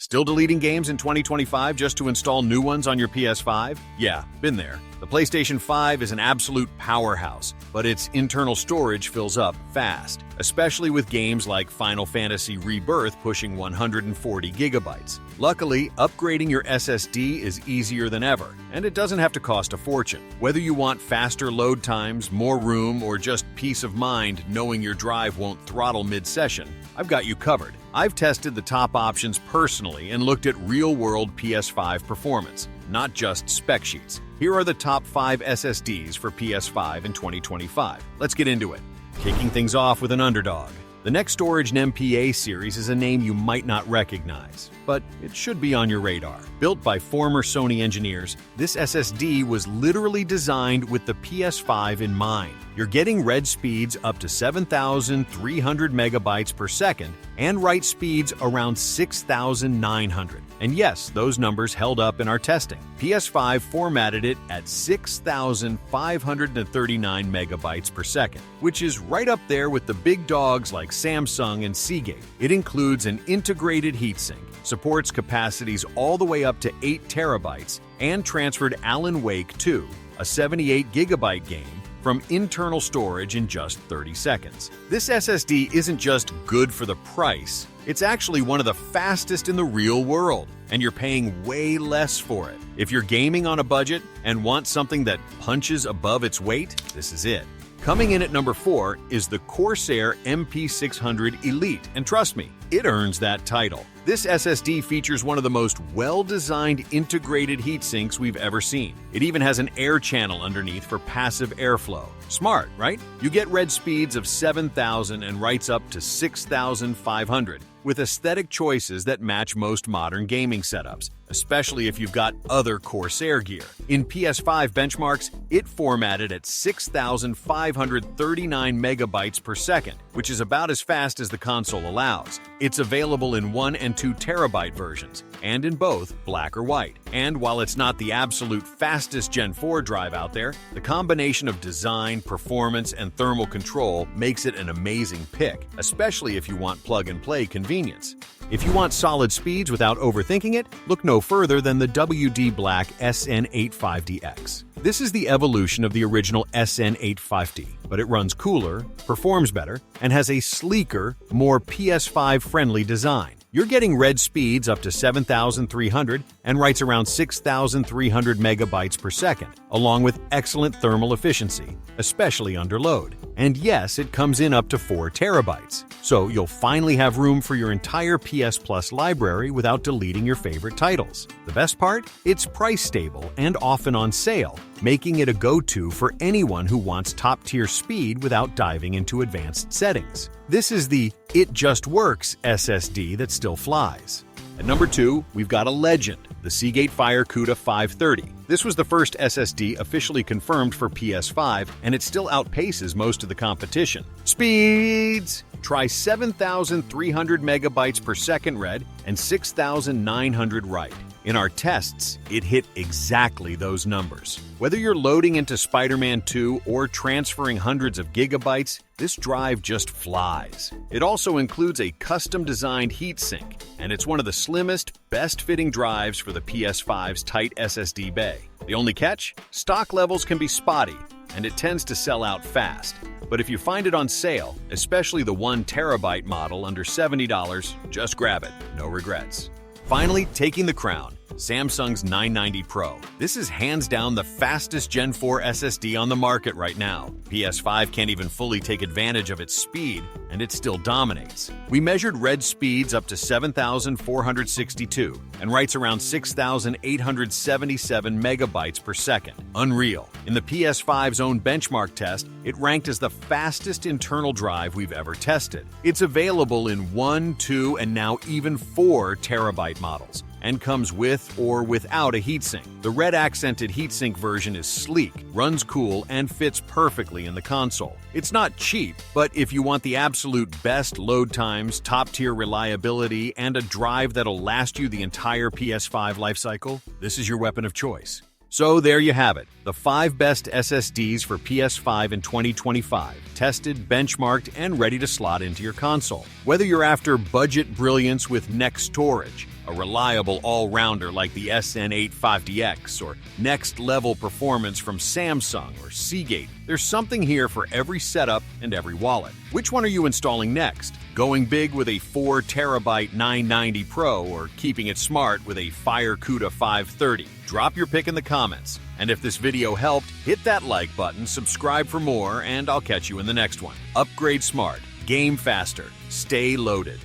Still deleting games in 2025 just to install new ones on your PS5? Yeah, been there. The PlayStation 5 is an absolute powerhouse, but its internal storage fills up fast, especially with games like Final Fantasy Rebirth pushing 140 gigabytes. Luckily, upgrading your SSD is easier than ever, and it doesn't have to cost a fortune. Whether you want faster load times, more room, or just peace of mind knowing your drive won't throttle mid-session, I've got you covered. I've tested the top options personally and looked at real-world PS5 performance, not just spec sheets. Here are the top 5 SSDs for PS5 in 2025. Let's get into it. Kicking things off with an underdog. The Nextorage NEM-PA series is a name you might not recognize, but it should be on your radar. Built by former Sony engineers, this SSD was literally designed with the PS5 in mind. You're getting read speeds up to 7,300 megabytes per second and write speeds around 6,900. And yes, those numbers held up in our testing. PS5 formatted it at 6,539 megabytes per second, which is right up there with the big dogs like Samsung and Seagate. It includes an integrated heatsink, supports capacities all the way up to 8 terabytes, and transferred Alan Wake 2, a 78 gigabyte game, from internal storage in just 30 seconds. This SSD isn't just good for the price, it's actually one of the fastest in the real world, and you're paying way less for it. If you're gaming on a budget and want something that punches above its weight, this is it. Coming in at number 4 is the Corsair MP600 Elite, and trust me, it earns that title. This SSD features one of the most well-designed integrated heatsinks we've ever seen. It even has an air channel underneath for passive airflow. Smart, right? You get read speeds of 7,000 and writes up to 6,500, with aesthetic choices that match most modern gaming setups, especially if you've got other Corsair gear. In PS5 benchmarks, it formatted at 6,539 megabytes per second, which is about as fast as the console allows. It's available in 1 and 2 terabyte versions, and in both black or white. And while it's not the absolute fastest Gen 4 drive out there, the combination of design, performance, and thermal control makes it an amazing pick, especially if you want plug-and-play convenience. If you want solid speeds without overthinking it, look no further than the WD Black SN85DX. This is the evolution of the original SN850, but it runs cooler, performs better, and has a sleeker, more PS5-friendly design. You're getting read speeds up to 7,300 and writes around 6,300 megabytes per second, along with excellent thermal efficiency, especially under load. And yes, it comes in up to 4 terabytes, so you'll finally have room for your entire PS Plus library without deleting your favorite titles. The best part? It's price stable and often on sale, making it a go-to for anyone who wants top-tier speed without diving into advanced settings. This is the It Just Works SSD that still flies. At number 2, we've got a legend, the Seagate FireCuda 530. This was the first SSD officially confirmed for PS5, and it still outpaces most of the competition. Speeds! Try 7,300 megabytes per second read and 6,900 write. In our tests, it hit exactly those numbers. Whether you're loading into Spider-Man 2 or transferring hundreds of gigabytes, this drive just flies. It also includes a custom-designed heatsink, and it's one of the slimmest, best-fitting drives for the PS5's tight SSD bay. The only catch? Stock levels can be spotty, and it tends to sell out fast. But if you find it on sale, especially the 1 terabyte model under $70, just grab it. No regrets. Finally, taking the crown, Samsung's 990 Pro. This is hands down the fastest Gen 4 SSD on the market right now. PS5 can't even fully take advantage of its speed, and it still dominates. We measured read speeds up to 7,462 and writes around 6,877 megabytes per second. Unreal. In the PS5's own benchmark test, it ranked as the fastest internal drive we've ever tested. It's available in 1, 2, and now even 4 terabyte models, and comes with or without a heatsink. The red-accented heatsink version is sleek, runs cool, and fits perfectly in the console. It's not cheap, but if you want the absolute best load times, top-tier reliability, and a drive that'll last you the entire PS5 lifecycle, this is your weapon of choice. So there you have it, the 5 best SSDs for PS5 in 2025, tested, benchmarked, and ready to slot into your console. Whether you're after budget brilliance with Nextorage, a reliable all-rounder like the SN850X, or next-level performance from Samsung or Seagate. There's something here for every setup and every wallet. Which one are you installing next? Going big with a 4TB 990 Pro, or keeping it smart with a FireCuda 530? Drop your pick in the comments. And if this video helped, hit that like button, subscribe for more, and I'll catch you in the next one. Upgrade smart, game faster, stay loaded.